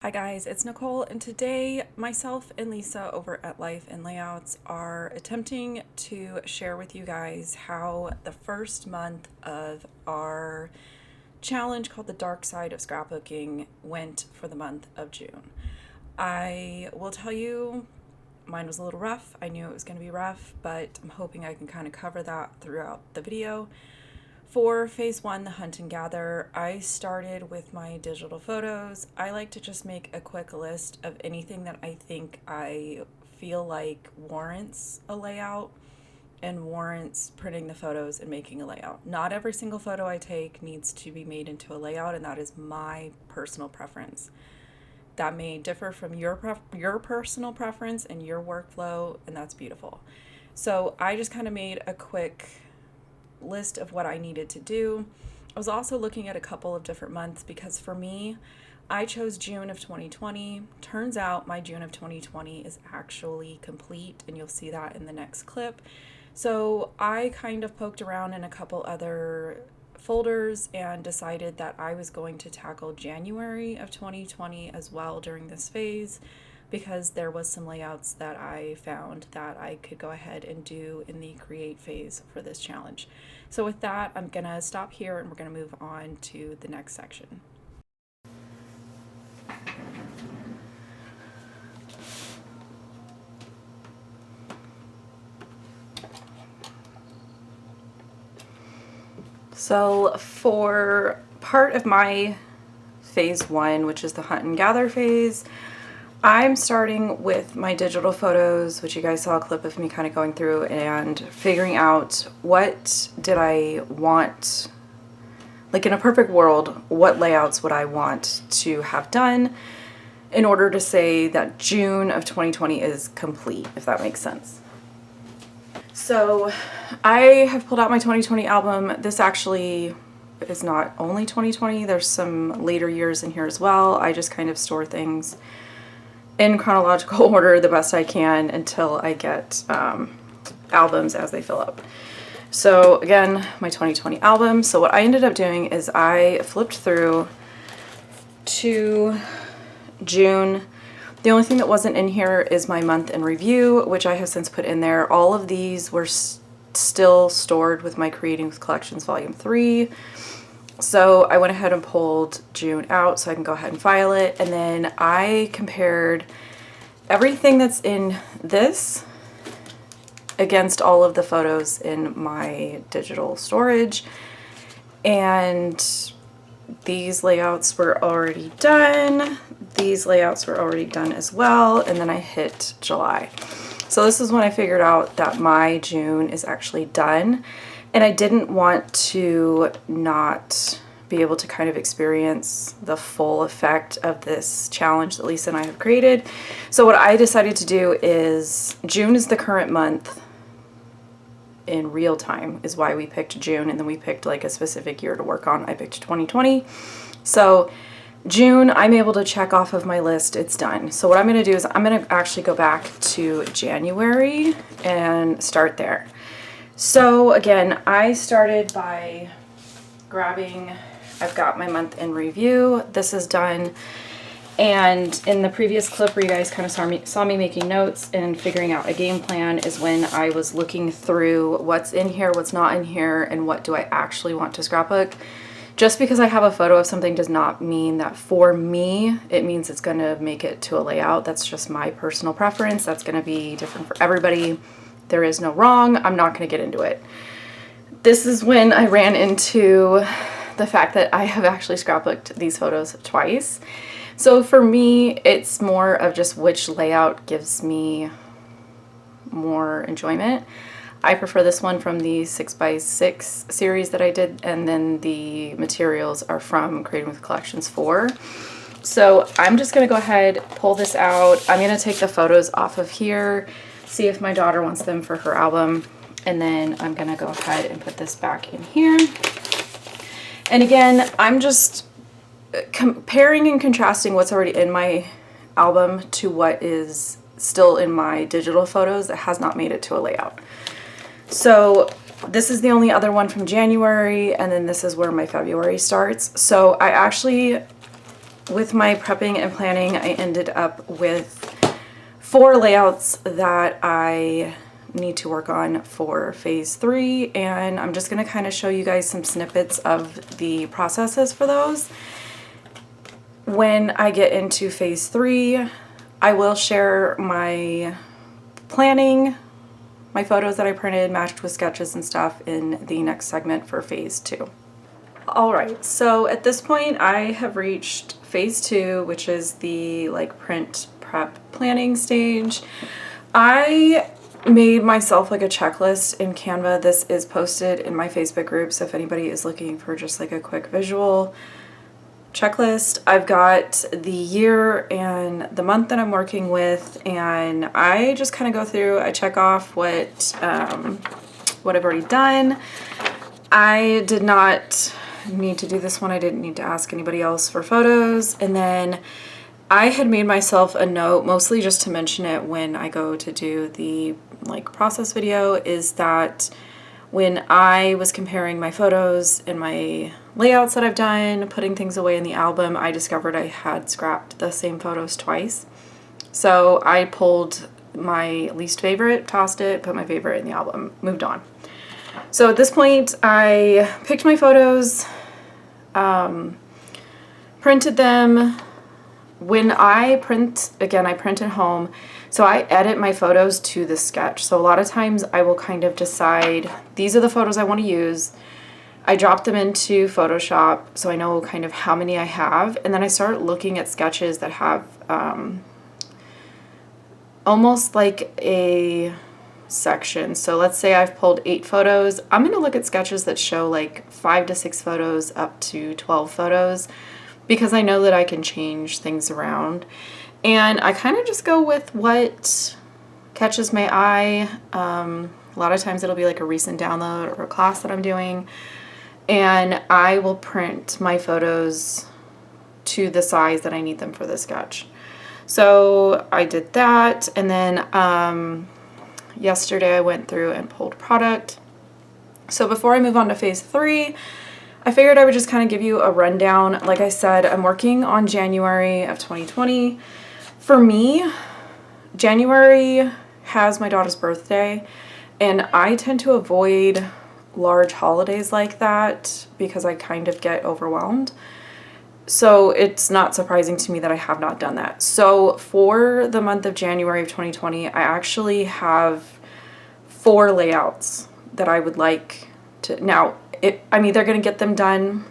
Hi guys, it's Nicole, and today myself and Lisa over at Life and Layouts are attempting to share with you guys how the first month of our challenge called the Darkside of Scrapbooking went for the month of June. I will tell you, mine was a little rough. I knew it was going to be rough, but I'm hoping I can kind of cover that throughout the video. For phase one, the hunt and gather, I started with my digital photos. I like to just make a quick list of anything that I think I feel like warrants a layout and warrants printing the photos and making a layout. Not every single photo I take needs to be made into a layout, and that is my personal preference. That may differ from your personal preference and your workflow, and that's beautiful. So I just kind of made a quick list of what I needed to do. I was also looking at a couple of different months because for me, I chose June of 2020. Turns out my June of 2020 is actually complete, and you'll see that in the next clip. So I kind of poked around in a couple other folders and decided that I was going to tackle January of 2020 as well during this phase, because there was some layouts that I found that I could go ahead and do in the create phase for this challenge. So with that, I'm gonna stop here and we're gonna move on to the next section. So for part of my phase one, which is the hunt and gather phase, I'm starting with my digital photos, which you guys saw a clip of me kind of going through and figuring out what did I want, like in a perfect world, what layouts would I want to have done in order to say that June of 2020 is complete, if that makes sense. So I have pulled out my 2020 album. This actually is not only 2020, there's some later years in here as well. I just kind of store things in chronological order the best I can until I get albums as they fill up. So again, my 2020 album. So what I ended up doing is I flipped through to June. The only thing that wasn't in here is my month in review, which I have since put in there. All of these were still stored with my Creating with Collections Volume 3. So I went ahead and pulled June out so I can go ahead and file it. And then I compared everything that's in this against all of the photos in my digital storage. And these layouts were already done. These layouts were already done as well. And then I hit July. So this is when I figured out that my June is actually done. And I didn't want to not be able to kind of experience the full effect of this challenge that Lisa and I have created. So what I decided to do is June is the current month in real time is why we picked June, and then we picked like a specific year to work on. I picked 2020. So June, I'm able to check off of my list, it's done. So what I'm gonna do is I'm gonna actually go back to January and start there. So again, I started by grabbing, I've got my month in review. This is done. And in the previous clip where you guys kind of saw me making notes and figuring out a game plan is when I was looking through what's in here, what's not in here, and what do I actually want to scrapbook. Just because I have a photo of something does not mean that for me, it means it's gonna make it to a layout. That's just my personal preference. That's gonna be different for everybody. There is no wrong. I'm not going to get into it. This is when I ran into the fact that I have actually scrapbooked these photos twice. So for me, it's more of just which layout gives me more enjoyment. I prefer this one from the 6x6 series that I did, and then the materials are from Creating with Collections 4. So I'm just going to go ahead, pull this out. I'm going to take the photos off of here, see if my daughter wants them for her album, and then I'm gonna go ahead and put this back in here. And again, I'm just comparing and contrasting what's already in my album to what is still in my digital photos that has not made it to a layout. So this is the only other one from January, and then this is where my February starts. So I actually with my prepping and planning, I ended up with 4 layouts that I need to work on for phase 3, and I'm just going to kind of show you guys some snippets of the processes for those. When I get into phase 3, I will share my planning, my photos that I printed matched with sketches and stuff in the next segment for phase 2. Alright, so at this point I have reached phase 2, which is the like print prep planning stage. I made myself like a checklist in Canva. This is posted in my Facebook group, so if anybody is looking for just like a quick visual checklist, I've got the year and the month that I'm working with, and I just kind of go through, I check off what I've already done. I did not need to do this one. I didn't need to ask anybody else for photos, and then I had made myself a note, mostly just to mention it when I go to do the like process video, is that when I was comparing my photos and my layouts that I've done, putting things away in the album, I discovered I had scrapped the same photos twice. So I pulled my least favorite, tossed it, put my favorite in the album, moved on. So at this point, I picked my photos, printed them. When I print, again, I print at home, so I edit my photos to the sketch. So a lot of times I will kind of decide, these are the photos I want to use. I drop them into Photoshop so I know kind of how many I have, and then I start looking at sketches that have almost like a section. So let's say I've pulled 8 photos. I'm going to look at sketches that show like 5 to 6 photos up to 12 photos, because I know that I can change things around. And I kind of just go with what catches my eye. A lot of times it'll be like a recent download or a class that I'm doing, and I will print my photos to the size that I need them for the sketch. So I did that, and then yesterday I went through and pulled product. So before I move on to phase 3, I figured I would just kind of give you a rundown. Like I said, I'm working on January of 2020. For me, January has my daughter's birthday, and I tend to avoid large holidays like that because I kind of get overwhelmed. So it's not surprising to me that I have not done that. So for the month of January of 2020, I actually have 4 layouts that I would like to, now, I'm either going to get them done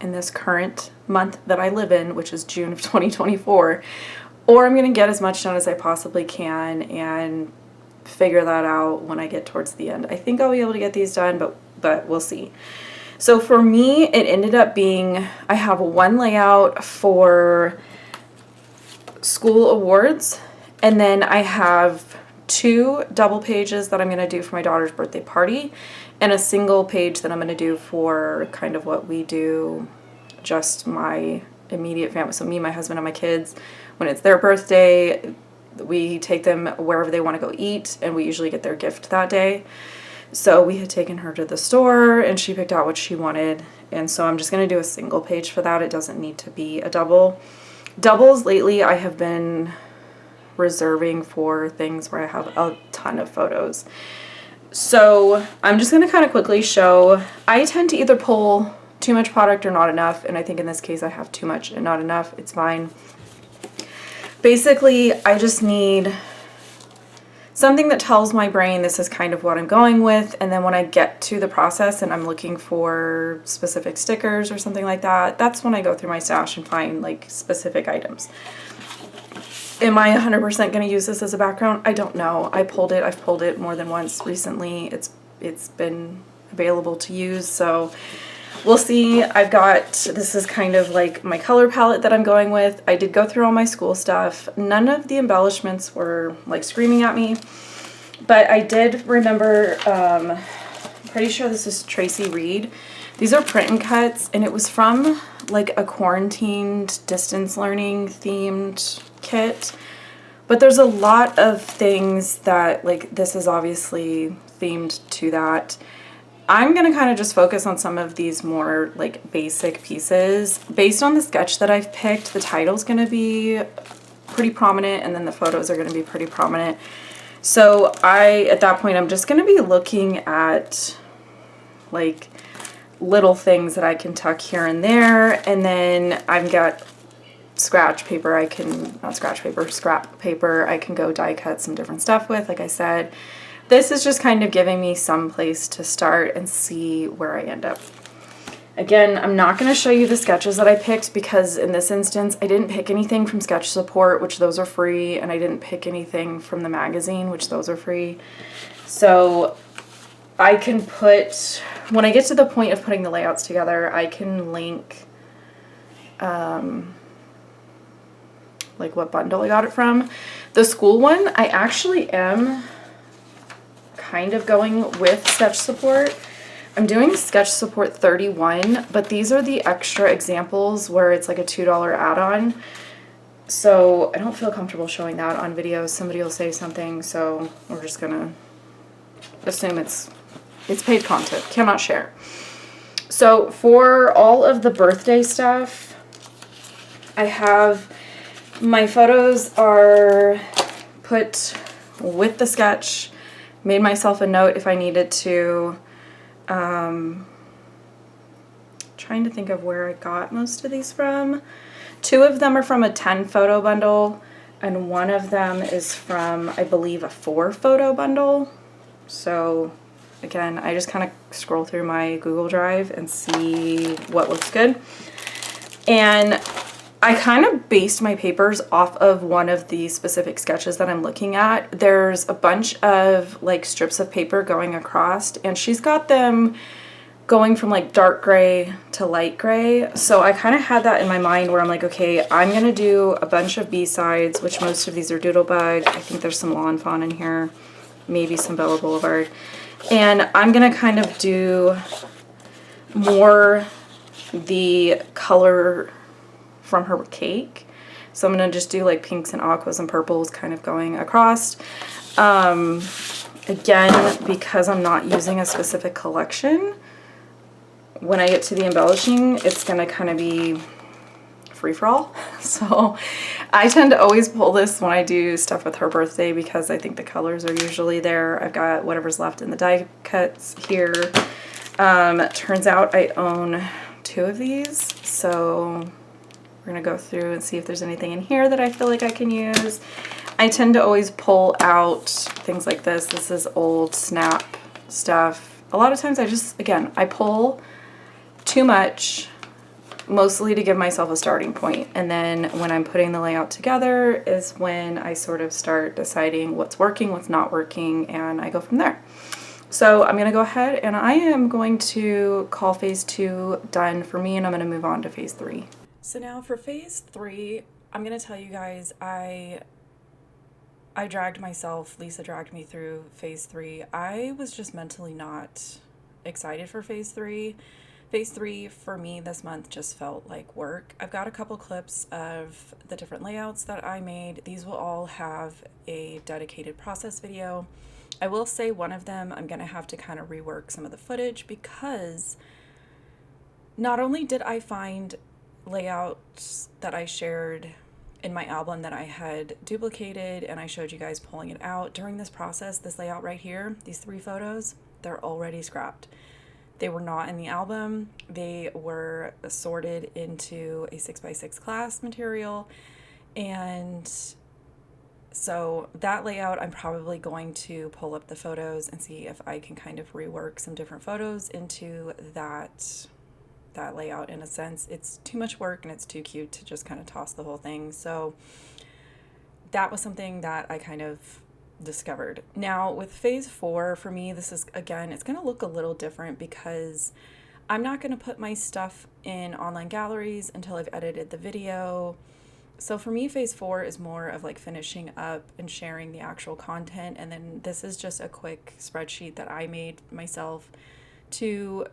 in this current month that I live in, which is June of 2024, or I'm going to get as much done as I possibly can and figure that out when I get towards the end. I think I'll be able to get these done, but we'll see. So for me, it ended up being, I have 1 layout for school awards, and then I have 2 double pages that I'm going to do for my daughter's birthday party, and a single page that I'm going to do for kind of what we do, just my immediate family. So me, my husband, and my kids, when it's their birthday, we take them wherever they want to go eat, and we usually get their gift that day. So we had taken her to the store, and she picked out what she wanted, and so I'm just going to do a single page for that. It doesn't need to be a double. Doubles lately I have been reserving for things where I have a ton of photos. So I'm just going to kind of quickly show, I tend to either pull too much product or not enough, and I think in this case I have too much and not enough. It's fine. Basically, I just need something that tells my brain this is kind of what I'm going with, and then when I get to the process and I'm looking for specific stickers or something like that, that's when I go through my stash and find like specific items. Am I 100% going to use this as a background? I don't know. I've pulled it more than once recently. It's been available to use, so we'll see. I've got, this is kind of like my color palette that I'm going with. I did go through all my school stuff. None of the embellishments were like screaming at me, but I did remember, pretty sure this is Tracy Reed. These are print and cuts, and it was from like a quarantined distance learning themed kit. But there's a lot of things that, like, this is obviously themed to that. I'm going to kind of just focus on some of these more like basic pieces. Based on the sketch that I've picked, the title's going to be pretty prominent and then the photos are going to be pretty prominent. So at that point, I'm just going to be looking at like little things that I can tuck here and there. And then I've got scrap paper I can go die cut some different stuff with. Like I said, this is just kind of giving me some place to start and see where I end up. Again, I'm not going to show you the sketches that I picked because in this instance, I didn't pick anything from Sketch Support, which those are free, and I didn't pick anything from the magazine, which those are free. So I can put, when I get to the point of putting the layouts together, I can link like what bundle I got it from. The school one, I actually am kind of going with Sketch Support. I'm doing Sketch Support 31, but these are the extra examples where it's like a $2 add-on. So I don't feel comfortable showing that on video. Somebody will say something, so we're just gonna assume it's paid content, cannot share. So for all of the birthday stuff, I have my photos are put with the sketch, made myself a note if I needed to. Trying to think of where I got most of these from. 2 of them are from a 10 photo bundle and 1 of them is from, I believe, a 4 photo bundle. So again, I just kind of scroll through my Google Drive and see what looks good. And I kind of based my papers off of one of the specific sketches that I'm looking at. There's a bunch of like strips of paper going across and she's got them going from like dark gray to light gray. So I kind of had that in my mind where I'm like, okay, I'm going to do a bunch of B-sides, which most of these are Doodlebug. I think there's some Lawn Fawn in here, maybe some Bella Boulevard. And I'm going to kind of do more the color from her cake. So I'm going to just do like pinks and aquas and purples kind of going across. Again, because I'm not using a specific collection, when I get to the embellishing, it's going to kind of be free-for-all. So I tend to always pull this when I do stuff with her birthday because I think the colors are usually there. I've got whatever's left in the die cuts here. Turns out I own 2 of these, so we're going to go through and see if there's anything in here that I feel like I can use. I tend to always pull out things like this. This is old Snap stuff. A lot of times I just, again, I pull too much, mostly to give myself a starting point. And then when I'm putting the layout together is when I sort of start deciding what's working, what's not working, and I go from there. So I'm going to go ahead and I am going to call phase 2 done for me, and I'm going to move on to phase 3. So now for phase 3, I'm going to tell you guys I dragged myself, Lisa dragged me through phase 3. I was just mentally not excited for phase 3. Phase 3 for me this month just felt like work. I've got a couple clips of the different layouts that I made. These will all have a dedicated process video. I will say one of them I'm going to have to kind of rework some of the footage because not only did I find layouts that I shared in my album that I had duplicated and I showed you guys pulling it out during this process, this layout right here, these 3 photos, they're already scrapped. They were not in the album. They were sorted into a 6x6 class material. And so that layout, I'm probably going to pull up the photos and see if I can kind of rework some different photos into that layout. In a sense, it's too much work and it's too cute to just kind of toss the whole thing. So that was something that I kind of discovered. Now with phase 4, for me, this is, again, it's going to look a little different because I'm not going to put my stuff in online galleries until I've edited the video. So for me, phase 4 is more of like finishing up and sharing the actual content. And then this is just a quick spreadsheet that I made myself to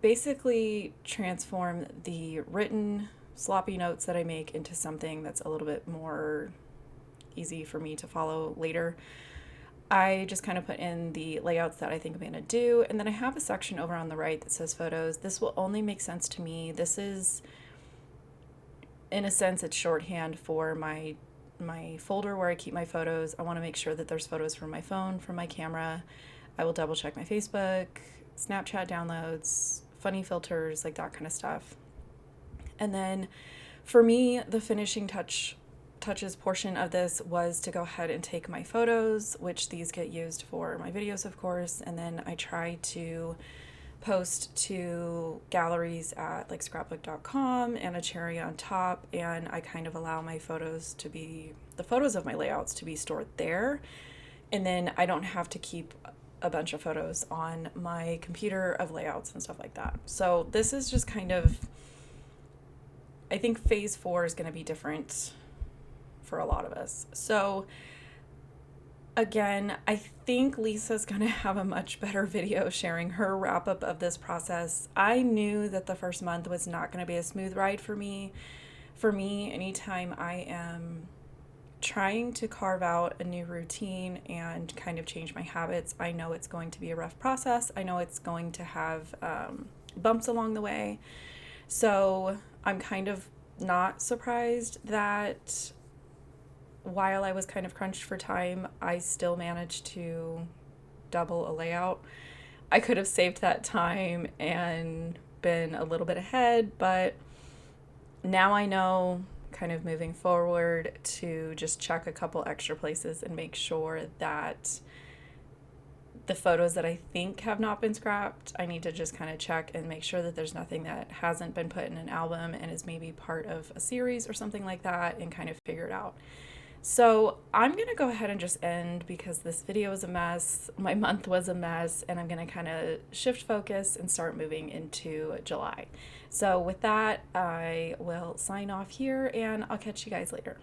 basically transform the written sloppy notes that I make into something that's a little bit more easy for me to follow later. I just kind of put in the layouts that I think I'm going to do. And then I have a section over on the right that says photos. This will only make sense to me. This is, in a sense, it's shorthand for my folder where I keep my photos. I want to make sure that there's photos from my phone, from my camera. I will double check my Facebook, Snapchat downloads, funny filters, like that kind of stuff. And then for me, the finishing touches portion of this was to go ahead and take my photos, which these get used for my videos, of course, and then I try to post to galleries at like scrapbook.com and a cherry on top, and I kind of allow my photos to be, the photos of my layouts to be stored there, and then I don't have to keep a bunch of photos on my computer of layouts and stuff like that. So this is just kind of, I think phase 4 is going to be different for a lot of us. So again, I think Lisa's going to have a much better video sharing her wrap up of this process. I knew that the first month was not going to be a smooth ride for me. For me, anytime I am trying to carve out a new routine and kind of change my habits, I know it's going to be a rough process. I know it's going to have bumps along the way. So I'm kind of not surprised that while I was kind of crunched for time, I still managed to double a layout. I could have saved that time and been a little bit ahead, but now I know, kind of moving forward, to just check a couple extra places and make sure that the photos that I think have not been scrapped, I need to just kind of check and make sure that there's nothing that hasn't been put in an album and is maybe part of a series or something like that, and kind of figure it out. So I'm going to go ahead and just end because this video is a mess. My month was a mess, and I'm going to kind of shift focus and start moving into July. So with that, I will sign off here, and I'll catch you guys later.